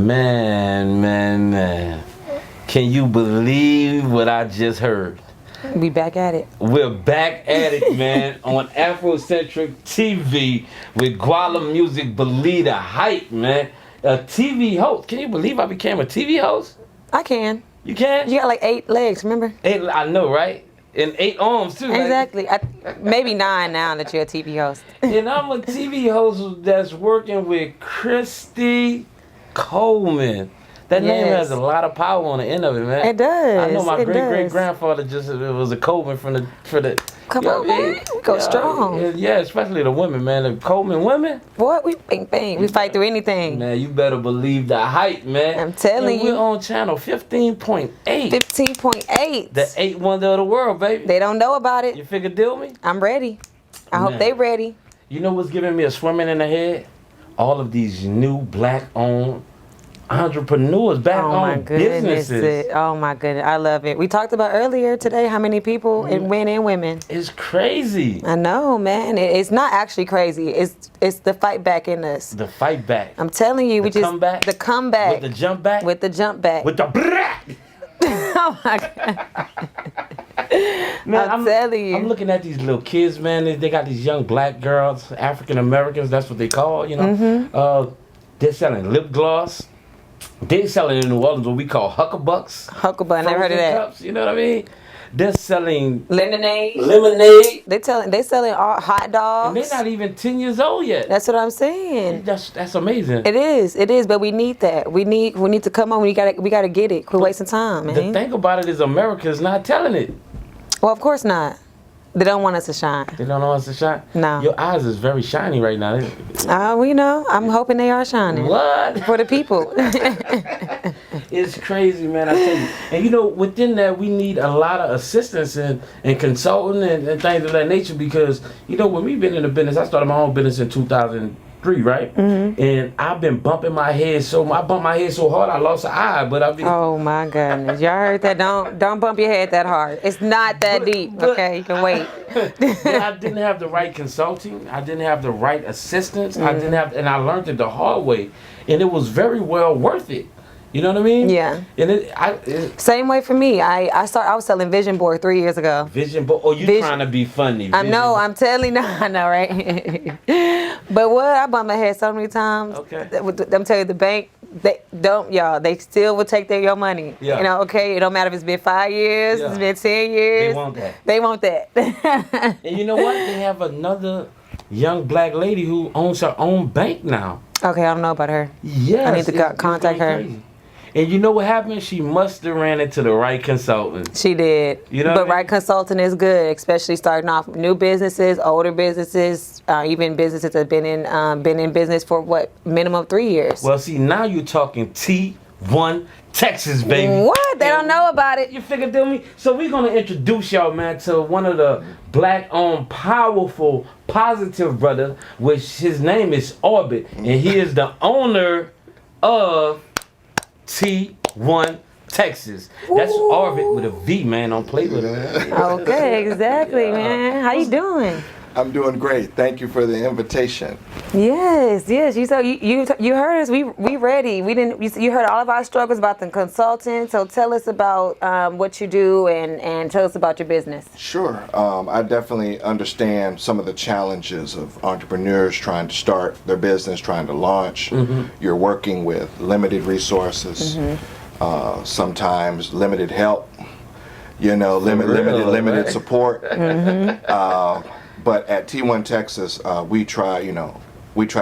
Man. Can you believe what I just heard? We back at it. We're back at it, man, on Afrocentric TV with Guala Music Believe the Hype, man. A TV host. Can you believe I became a TV host? I can. You can? You got like 8 legs, remember? 8, I know, right? And 8 arms, too. Exactly. Maybe 9 now that you're a TV host. And I'm a TV host that's working with Christy Coleman. That name has a lot of power on the end of it, man. It does. I know my great-great-grandfather was a Coleman for the Come on, man. We go strong. Yeah, especially the women, man. The Coleman women. Boy, we bang. We fight through anything. Man, you better believe the hype, man. I'm telling you. We're on channel 15.8. 15.8. The 8th wonder of the world, baby. They don't know about it. You figure deal me? I'm ready. I hope they ready. You know what's giving me a swimming in the head? All of these new black-owned entrepreneurs, back-owned businesses. Oh my goodness, I love it. We talked about earlier today how many people, and men and women. It's crazy. I know, man. It's not actually crazy. It's the fight back in us. The fight back. I'm telling you, the comeback. With the jump back. With the jump back. With the oh my God. Man, I'm telling you. I'm looking at these little kids, man. They got these young black girls, African Americans. That's what they call, you know. They're selling lip gloss. They're selling in New Orleans what we call huckabucks. Huckabuck, I never heard of that. Cups, you know what I mean? They're selling lemonade. They selling all hot dogs. And they're not even 10 years old yet. That's what I'm saying. That's amazing. It is, but we need that. We need to come on. We gotta get it. Quit wasting time, man. The thing about it is America's not telling it. Well, of course not. They don't want us to shine. They don't want us to shine? No. Your eyes is very shiny right now. We know. I'm hoping they are shining. What? For the people. It's crazy, man, I tell you. And you know, within that, we need a lot of assistance and consulting and things of that nature because, you know, when we've been in the business, I started my own business in 2003, right? Mm-hmm. And I've been bumping my head I bumped my head so hard I lost an eye, but I've been... Oh, my goodness. Y'all heard that? Don't bump your head that hard. It's not that deep, okay? You can wait. But I didn't have the right consulting. I didn't have the right assistance. Mm-hmm. And I learned it the hard way. And it was very well worth it. You know what I mean? Yeah. And same way for me. I was selling vision board 3 years ago. Vision board? Oh, you trying to be funny. I know. I'm telling you. I know, right? But what? I bumped my head so many times. Okay. I'm telling you, the bank, they still will take your money. Yeah. You know, okay? It don't matter if it's been 5 years, it's been 10 years. They want that. And you know what? They have another young black lady who owns her own bank now. Okay, I don't know about her. Yes. I need to contact her. Crazy. And you know what happened? She must have ran into the right consultant. She did. You know but right consultant is good, especially starting off new businesses, older businesses, even businesses that have been in business for minimum 3 years. Well, see, now you're talking T1TEXAS, baby. What? They don't know about it. You figured, do me? So we're gonna introduce y'all, man, to one of the black-owned, powerful, positive brother, which his name is OVIT, and he is the owner of T1TEXAS. That's OVIT with a V, man. Don't play with it. Okay, exactly, man. How you doing? I'm doing great. Thank you for the invitation. Yes. You heard us. We ready. You heard all of our struggles about the consultant. So tell us about what you do and tell us about your business. Sure. I definitely understand some of the challenges of entrepreneurs trying to start their business, trying to launch. Mm-hmm. You're working with limited resources, sometimes limited help. You know, limited support. Mm-hmm. But at T1TEXAS, we try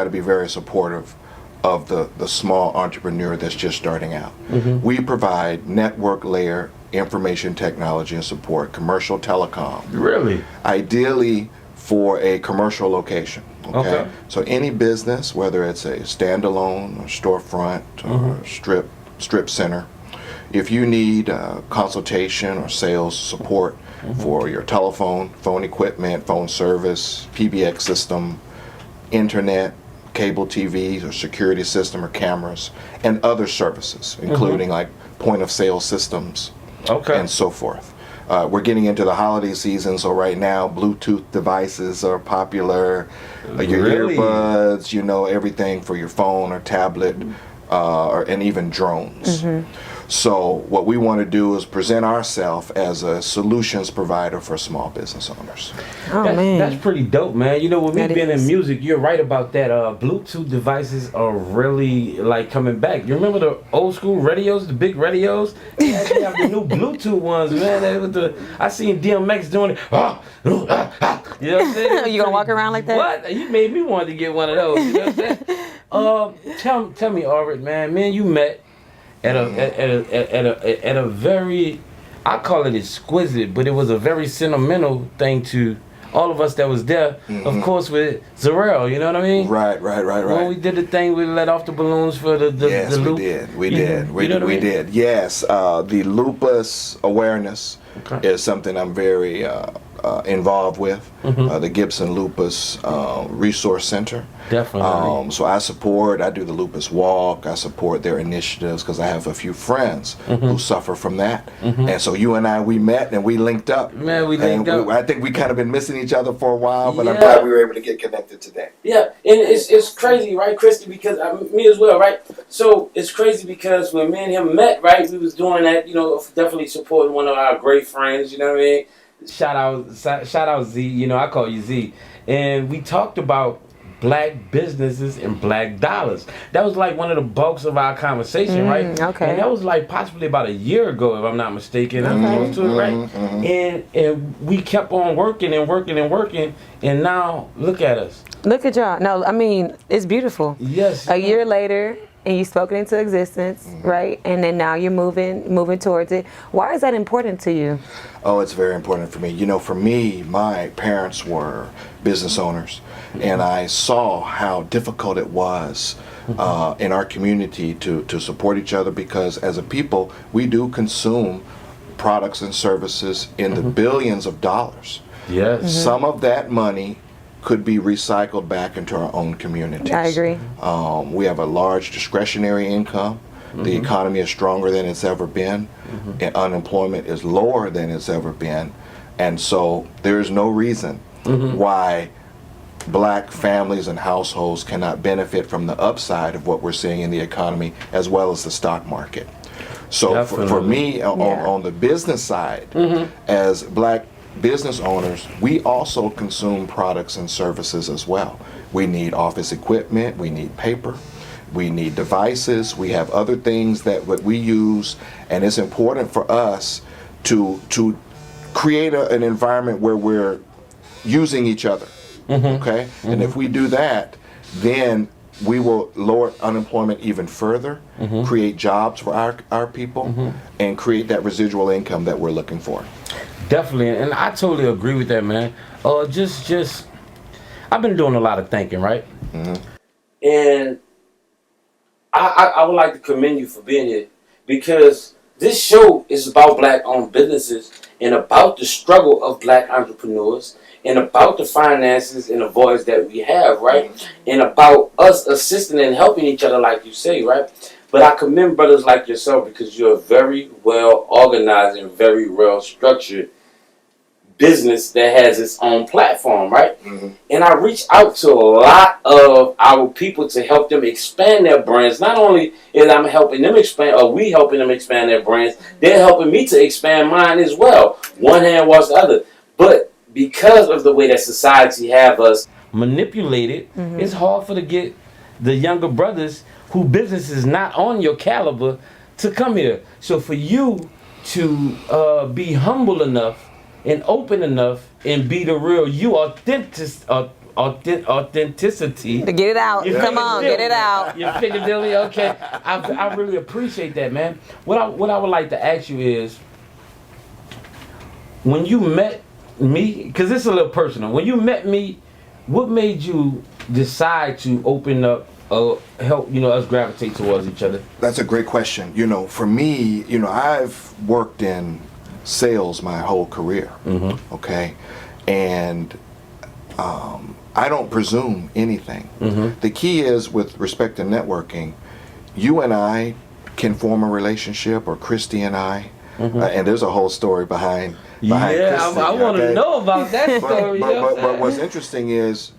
to be very supportive of the small entrepreneur that's just starting out. Mm-hmm. We provide network layer information technology and support, commercial telecom. Really? Ideally for a commercial location. Okay. So any business, whether it's a standalone or storefront or strip center, if you need consultation or sales support for your phone equipment, phone service, PBX system, internet, cable TVs or security system or cameras, and other services, including like point of sale systems and so forth. We're getting into the holiday season, so right now Bluetooth devices are popular, your earbuds, everything for your phone or tablet, and even drones. So what we want to do is present ourselves as a solutions provider for small business owners. That's pretty dope, man. You know, with me being in music, you're right about that. Bluetooth devices are really like coming back. You remember the old school radios, the big radios? They have the new Bluetooth ones, man. I seen DMX doing it. You know what I'm saying? You gonna walk around like that? What? You made me want to get one of those. You know what I'm saying? Tell me, OVIT, man. Me and you met at a very, I call it exquisite, but it was a very sentimental thing to all of us that was there. Of course, with Zarel, you know what I mean? Right. When we did the thing, we let off the balloons for the yes, loop. we did. Yes, the lupus awareness is something I'm very involved with. The Gibson Lupus Resource Center. Definitely. So I do the lupus walk. I support their initiatives because I have a few friends who suffer from that. And so you and I, we met and we linked up. Man, we linked up. I think we kind of been missing each other for a while, but I'm glad we were able to get connected today. Yeah, and it's crazy, right, Christy? Because me as well, right? So it's crazy because when me and him met, right, we was doing that, you know, definitely supporting one of our great friends, you know what I mean? Shout out Z, you know, I call you Z. And we talked about black businesses and black dollars. That was like one of the bulks of our conversation, right? Okay. And that was like possibly about a year ago, if I'm not mistaken. I'm close to it, right? And we kept on working, and now look at us. Look at y'all. No, I mean, it's beautiful. Yes. A year later, and you spoke it into existence, right? And then now you're moving towards it. Why is that important to you? Oh, it's very important for me. You know, for me, my parents were business owners, and I saw how difficult it was in our community to support each other, because as a people, we do consume products and services in the billions of dollars. Yes. Some of that money could be recycled back into our own communities. I agree. We have a large discretionary income. The economy is stronger than it's ever been, and unemployment is lower than it's ever been. And so there is no reason why black families and households cannot benefit from the upside of what we're seeing in the economy, as well as the stock market. So for me, on the business side, as black business owners, we also consume products and services as well. We need office equipment, we need paper, we need devices, we have other things that we use, and it's important for us to create an environment where we're using each other, okay? And if we do that, then we will lower unemployment even further, create jobs for our people, and create that residual income that we're looking for. Definitely, and I totally agree with that, man. Just, I've been doing a lot of thinking, right? And I would like to commend you for being here, because this show is about black-owned businesses and about the struggle of black entrepreneurs and about the finances and the voice that we have, right? And about us assisting and helping each other, like you say, right? But I commend brothers like yourself, because you're a very well organized and very well structured business that has its own platform, right? And I reach out to a lot of our people to help them expand their brands. Not only is I'm helping them expand, or we helping them expand their brands, they're helping me to expand mine as well. One hand wash the other. But because of the way that society have us manipulated, it's hard for the younger brothers who business is not on your caliber to come here. So for you to be humble enough and open enough and be the real you, authenticity. To get it out. Come on, get it out. You Piccadilly, okay. I really appreciate that, man. What I would like to ask you is, when you met me, because it's a little personal, when you met me, what made you decide to open up, help us gravitate towards each other? That's a great question. You know, for me, I've worked in sales my whole career, okay? And I don't presume anything. The key is, with respect to networking, you and I can form a relationship, or Christy and I, and there's a whole story behind Christy. I want to know about that story. But what's interesting is,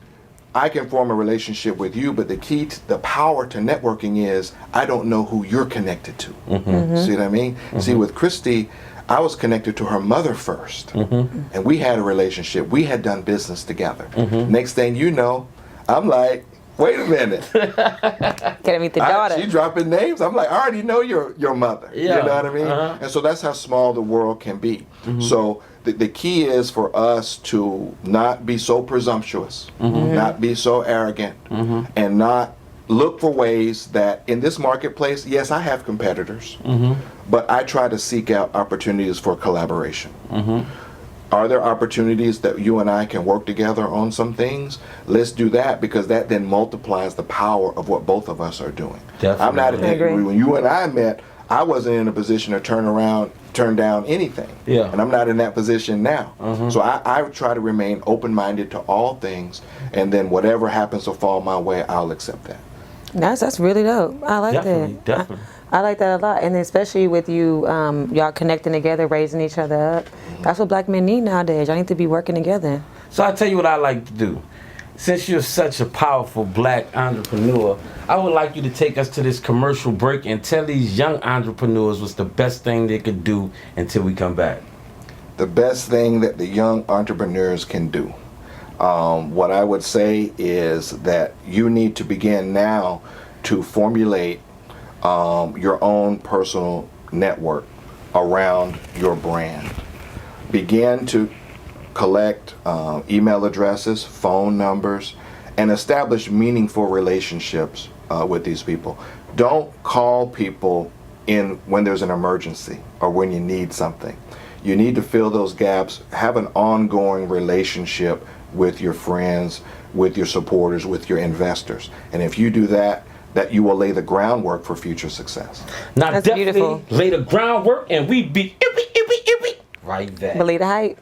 I can form a relationship with you, but the key to the power to networking is I don't know who you're connected to. See what I mean? See, with Christy, I was connected to her mother first, and we had a relationship. We had done business together. Next thing you know, I'm like, wait a minute. Gotta meet the daughter. She dropping names. I'm like, I already know your mother. Yeah. You know what I mean? And so that's how small the world can be. So the key is for us to not be so presumptuous, not be so arrogant, and not look for ways that in this marketplace, yes, I have competitors, but I try to seek out opportunities for collaboration. Are there opportunities that you and I can work together on some things? Let's do that, because that then multiplies the power of what both of us are doing. Definitely. I'm not when you and I met, I wasn't in a position to turn down anything. Yeah. And I'm not in that position now. So I try to remain open-minded to all things, and then whatever happens to fall my way, I'll accept that. That's really dope. I like that. Definitely. I like that a lot, and especially with you, y'all connecting together, raising each other up. That's what black men need nowadays. Y'all need to be working together. So I tell you what I like to do. Since you're such a powerful black entrepreneur, I would like you to take us to this commercial break and tell these young entrepreneurs what's the best thing they could do until we come back. The best thing that the young entrepreneurs can do, what I would say is that you need to begin now to formulate your own personal network around your brand. Begin to collect email addresses, phone numbers, and establish meaningful relationships with these people. Don't call people in when there's an emergency or when you need something. You need to fill those gaps, have an ongoing relationship with your friends, with your supporters, with your investors. And if you do that, you will lay the groundwork for future success. Now, That's definitely beautiful. lay the groundwork, and we be right back. Believe the hype.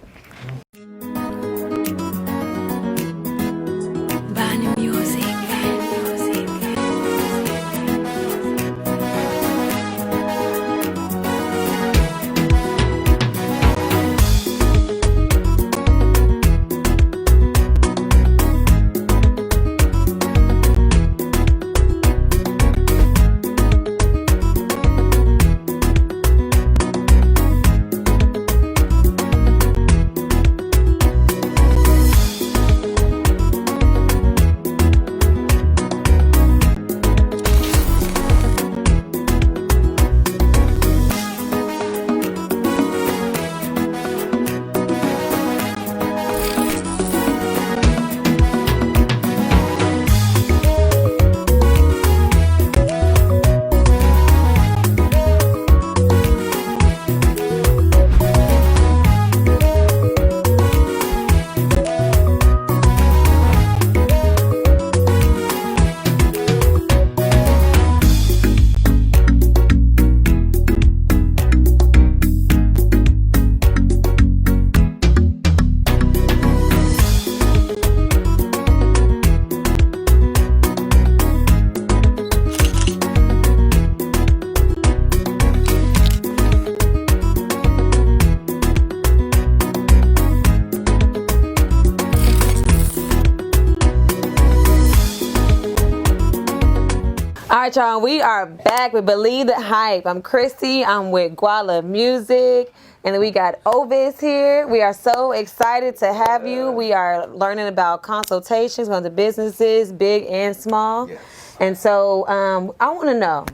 All right, y'all, we are back with Believe the Hype. I'm Christy, I'm with Guala Music, and then we got OVIT here. We are so excited to have you. We are learning about consultations on the businesses, big and small. Yes. And so I want to know,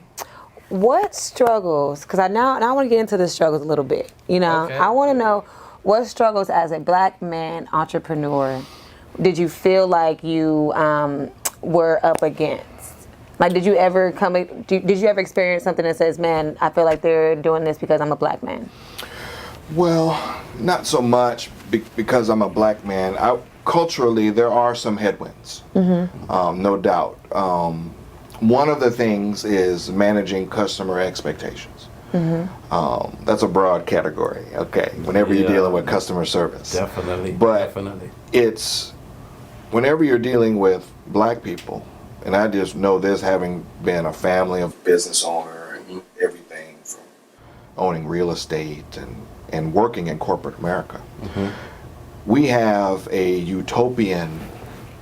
what struggles, because I want to get into the struggles a little bit. You know, Okay. I want to know what struggles as a black man entrepreneur did you feel like you were up against? Like, did you ever experience something that says, man, I feel like they're doing this because I'm a black man? Well, not so much because I'm a black man. Culturally, there are some headwinds, no doubt. One of the things is managing customer expectations. That's a broad category, okay, whenever you're dealing with customer service. Definitely. But it's whenever you're dealing with black people, and I just know this having been a family of business owner and everything from owning real estate and working in corporate America. We have a utopian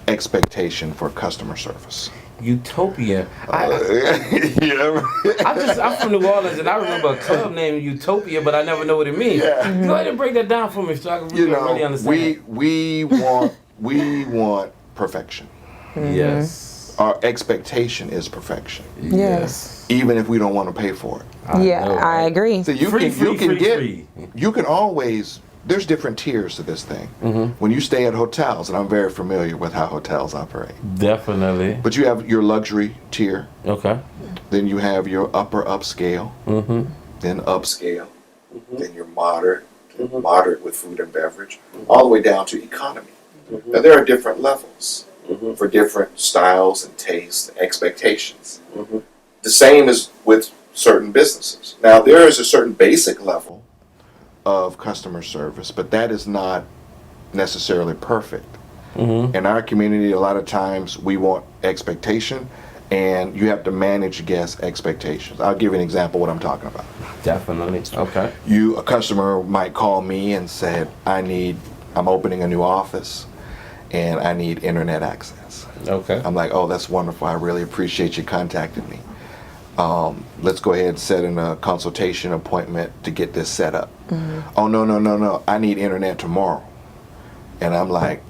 expectation for customer service. Utopia. Yeah. I'm from New Orleans, and I remember a club named Utopia, but I never know what it means. Yeah. Go ahead and break that down for me, so I can really understand. we want perfection. Yes. Our expectation is perfection, Yes. even if we don't want to pay for it. I agree. So you can always. There's different tiers to this thing. When you stay at hotels, and I'm very familiar with how hotels operate. Definitely. But you have your luxury tier. Okay. Then you have your upper upscale. Then upscale. Then your moderate with food and beverage, all the way down to economy. Now there are different levels for different styles and tastes and expectations. The same is with certain businesses. Now there is a certain basic level of customer service, but that is not necessarily perfect. In our community, a lot of times we want expectation, and you have to manage guest expectations. I'll give you an example of what I'm talking about. Definitely. Okay. A customer might call me and said, I'm opening a new office and I need internet access. Okay. I'm like, oh, that's wonderful. I really appreciate you contacting me. Let's go ahead and set in a consultation appointment to get this set up. Oh, no. I need internet tomorrow. And I'm like,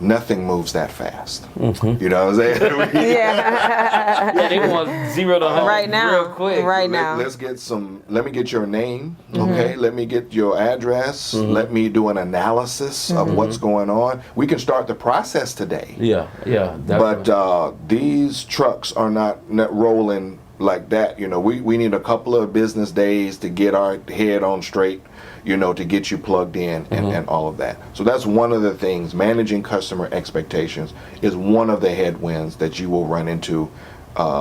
nothing moves that fast. You know what I'm saying? Yeah. They want 0 to 100 right now. real quick. Right now. Let me get your name, okay? Let me get your address. Let me do an analysis of what's going on. We can start the process today. Yeah, definitely. But these trucks are not rolling like that. You know, we need a couple of business days to get our head on straight, you know, to get you plugged in and all of that. So that's one of the things. Managing customer expectations is one of the headwinds that you will run into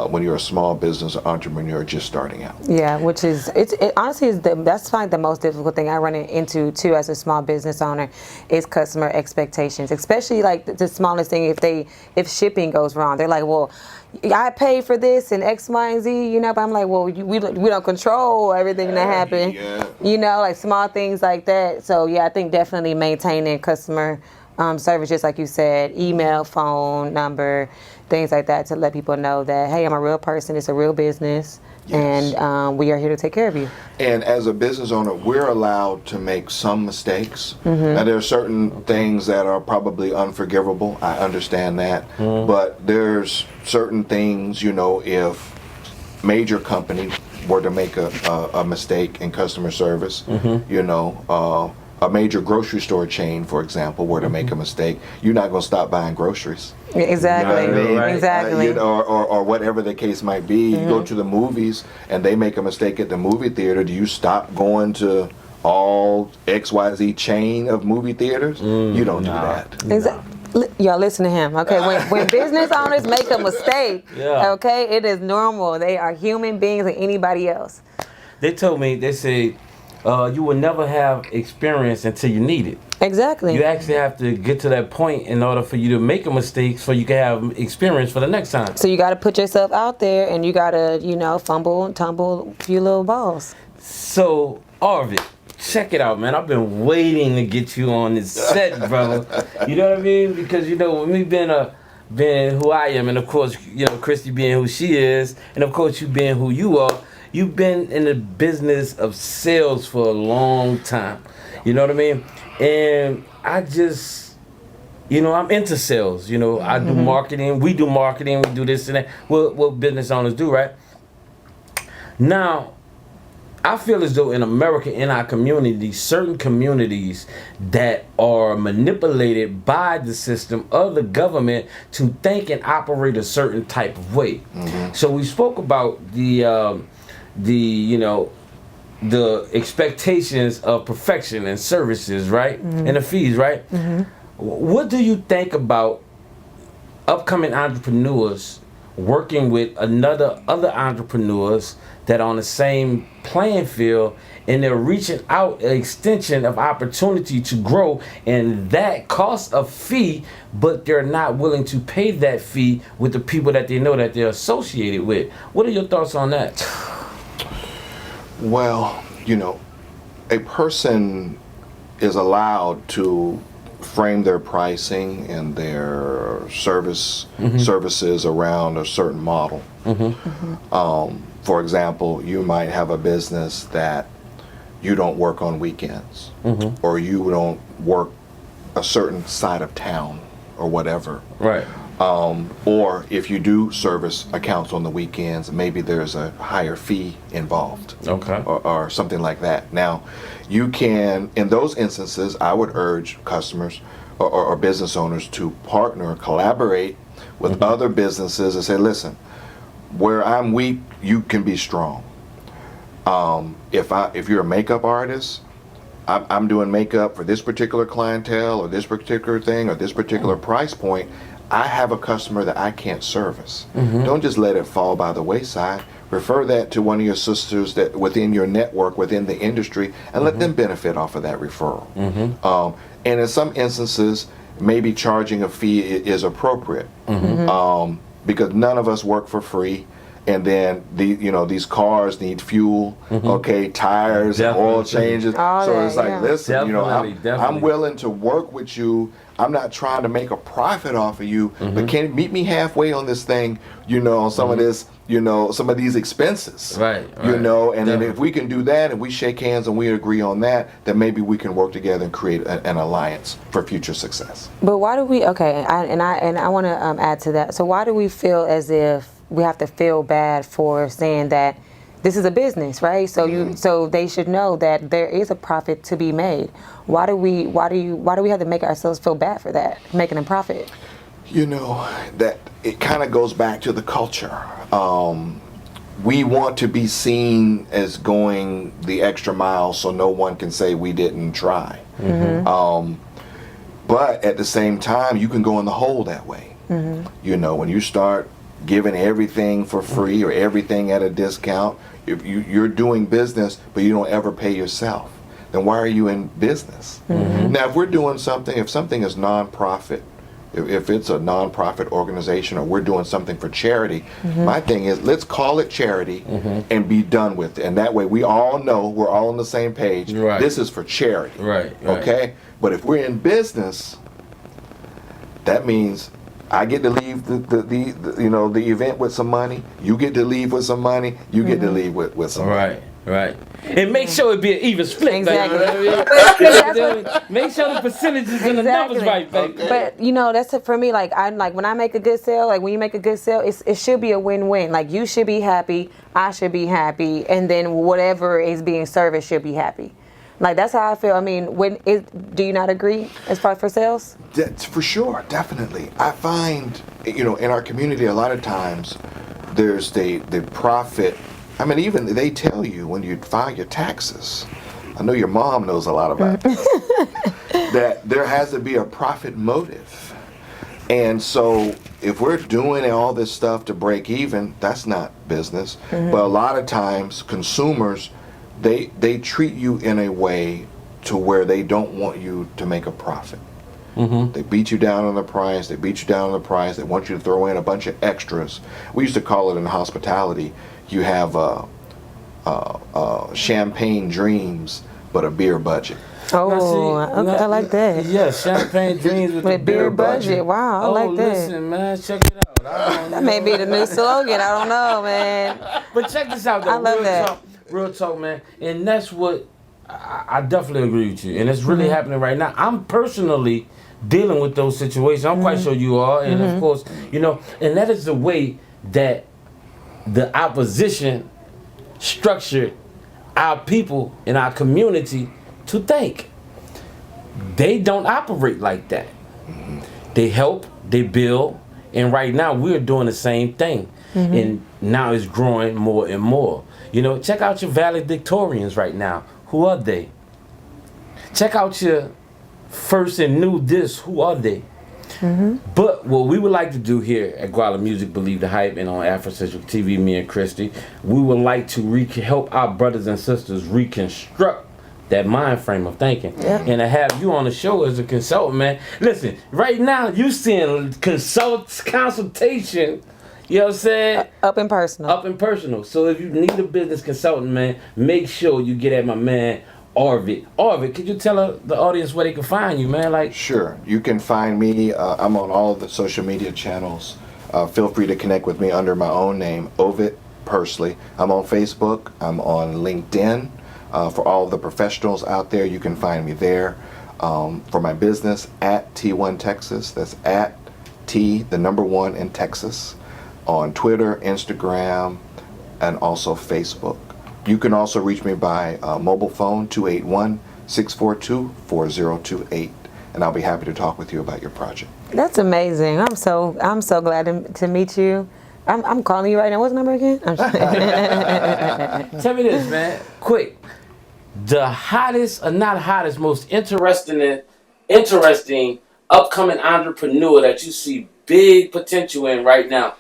when you're a small business entrepreneur just starting out. Yeah, which is honestly that's like the most difficult thing I run into too as a small business owner is customer expectations, especially like the smallest thing. If shipping goes wrong, they're like, well, I paid for this and X, Y, and Z, you know, but I'm like, well, we don't control everything that happens, you know, like small things like that. So yeah, I think definitely maintaining customer service, just like you said, email, phone number, things like that, to let people know that, hey, I'm a real person, it's a real business, and we are here to take care of you. And as a business owner, we're allowed to make some mistakes. Now, there are certain things that are probably unforgivable. I understand that. But there's certain things, you know, if major company were to make a mistake in customer service, you know, a major grocery store chain, for example, were to make a mistake, you're not going to stop buying groceries. Exactly. You know what I mean? Right. Exactly. You know, or whatever the case might be. You go to the movies and they make a mistake at the movie theater. Do you stop going to all XYZ chain of movie theaters? You don't do that. Y'all listen to him, okay? When business owners make a mistake, okay, it is normal. They are human beings like anybody else. They told me, they said, you will never have experience until you need it. Exactly. You actually have to get to that point in order for you to make a mistake so you can have experience for the next time. So you got to put yourself out there, and you got to, you know, fumble and tumble a few little balls. So, OVIT, check it out, man. I've been waiting to get you on this set, brother. You know what I mean? Because, you know, with me being who I am, and of course, you know, Christy being who she is, and of course, you being who you are, you've been in the business of sales for a long time. You know what I mean? And I just, you know, I'm into sales. You know, I do marketing. We do marketing. We do this and that. What business owners do, right? Now, I feel as though in America, in our community, certain communities that are manipulated by the system of the government to think and operate a certain type of way. So we spoke about the you know, the expectations of perfection and services, right? And the fees, right? What do you think about upcoming entrepreneurs working with other entrepreneurs that are on the same playing field, and they're reaching out an extension of opportunity to grow, and that costs a fee, but they're not willing to pay that fee with the people that they know that they're associated with? What are your thoughts on that? Well, you know, a person is allowed to frame their pricing and their services around a certain model. For example, you might have a business that you don't work on weekends, or you don't work a certain side of town or whatever. Right. Or if you do service accounts on the weekends, maybe there's a higher fee involved. Okay. Or something like that. Now, you can, in those instances, I would urge customers or business owners to partner, collaborate with other businesses and say, listen, where I'm weak, you can be strong. If you're a makeup artist, I'm doing makeup for this particular clientele or this particular thing or this particular price point. I have a customer that I can't service. Don't just let it fall by the wayside. Refer that to one of your sisters that within your network, within the industry, and let them benefit off of that referral. And in some instances, maybe charging a fee is appropriate, because none of us work for free. And then these cars need fuel, tires, oil changes. So it's like, listen, I'm willing to work with you. I'm not trying to make a profit off of you, but can you meet me halfway on this thing? On some of this, some of these expenses. Right. And then if we can do that and we shake hands and we agree on that, then maybe we can work together and create an alliance for future success. But why do we? Okay, I want to add to that. So why do we feel as if we have to feel bad for saying that this is a business, right? So so they should know that there is a profit to be made. Why do we have to make ourselves feel bad for that, making a profit? That it kind of goes back to the culture. We want to be seen as going the extra mile so no one can say we didn't try. But at the same time, you can go in the hole that way. When you start giving everything for free or everything at a discount, if you're doing business but you don't ever pay yourself, then why are you in business? Now, if we're doing something, if something is nonprofit, if it's a nonprofit organization or we're doing something for charity, my thing is, let's call it charity and be done with it. And that way we all know we're all on the same page. Right. This is for charity. Right. Okay? But if we're in business, that means I get to leave the event with some money. You get to leave with some money. You get to leave with some money. Right. And make sure it be an even split. Exactly. Make sure the percentages and the numbers right, baby. But that's it for me. Like when I make a good sale, like when you make a good sale, it should be a win-win. Like you should be happy, I should be happy, and then whatever is being serviced should be happy. Like that's how I feel. I mean, do you not agree as far for sales? For sure, definitely. I find, in our community, a lot of times there's the profit. I mean, even they tell you when you file your taxes. I know your mom knows a lot about this. That there has to be a profit motive. And so if we're doing all this stuff to break even, that's not business. But a lot of times consumers, they treat you in a way to where they don't want you to make a profit. They beat you down on the price. They want you to throw in a bunch of extras. We used to call it in hospitality, you have champagne dreams, but a beer budget. Oh, I like that. Yeah, champagne dreams with beer budget. Wow, I like that. Listen, man, check it out. That may be the new slogan. I don't know, man. But check this out, though. I love that. Real talk, man. And that's what I definitely agree with you. And it's really happening right now. I'm personally dealing with those situations. I'm quite sure you are. And of course, and that is the way that the opposition structured our people in our community to think. They don't operate like that. They help, they build, and right now we're doing the same thing. And now it's growing more and more. Check out your valedictorians right now. Who are they? Check out your first and new discs. Who are they? But what we would like to do here at Guala Music, Believe the Hype, and on Afrocentric TV, me and Christy, we would like to help our brothers and sisters reconstruct that mind frame of thinking. And to have you on the show as a consultant, man. Listen, right now you seeing consultation, you know what I'm saying? Up and personal. So if you need a business consultant, man, make sure you get at my man OVIT. OVIT, could you tell the audience where they can find you, man? Like, Sure. You can find me. I'm on all of the social media channels. Feel free to connect with me under my own name, OVIT PURSLEY. I'm on Facebook. I'm on LinkedIn. For all of the professionals out there, you can find me there. For my business, at T1TEXAS. That's at T, the number 1 in Texas. On Twitter, Instagram, and also Facebook. You can also reach me by mobile phone, 281-642-4028. And I'll be happy to talk with you about your project. That's amazing. I'm so glad to meet you. I'm calling you right now. What's the number again? tell me this, man, quick. The hottest, or not hottest, most interesting upcoming entrepreneur that you see big potential in right now.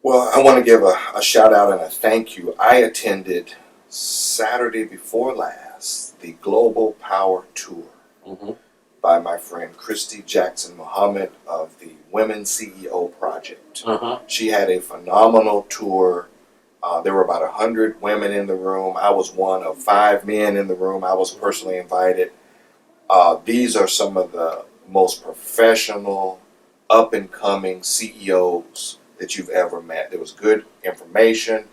Well, I want to give a shout out and a thank you. I attended Saturday before last the Global Power Tour by my friend Christy Jackson Muhammad of the Women CEO Project. She had a phenomenal tour. There were about 100 women in the room. I was one of 5 men in the room. I was personally invited. These are some of the most professional, up-and-coming CEOs that you've ever met. There was good information,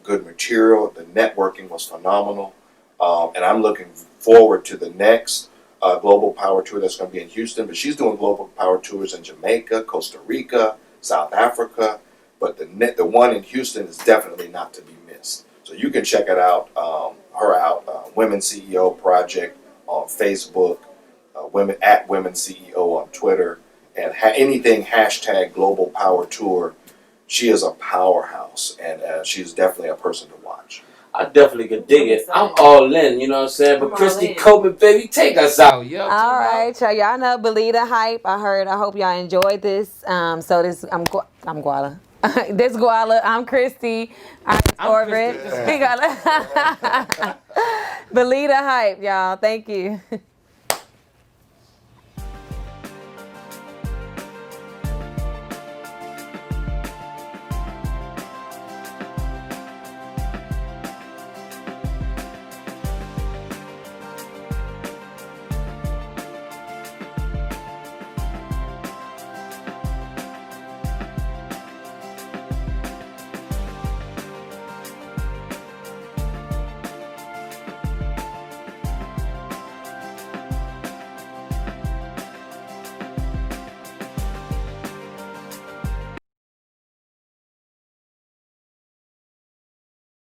good material. The networking was phenomenal. And I'm looking forward to the next Global Power Tour that's going to be in Houston. But she's doing Global Power Tours in Jamaica, Costa Rica, South Africa. But the one in Houston is definitely not to be missed. So you can check it out, Women CEO Project on Facebook, Women CEO on Twitter, and anything hashtag Global Power Tour. She is a powerhouse, and she's definitely a person to watch. I definitely could dig it. I'm all in, you know what I'm saying? But Christy Coleman, baby, take us out, yo. All right, y'all know Believe the Hype. I hope y'all enjoyed this. I'm Guala. This Guala. I'm Christy. I'm Orbit. Believe the Hype, y'all. Thank you.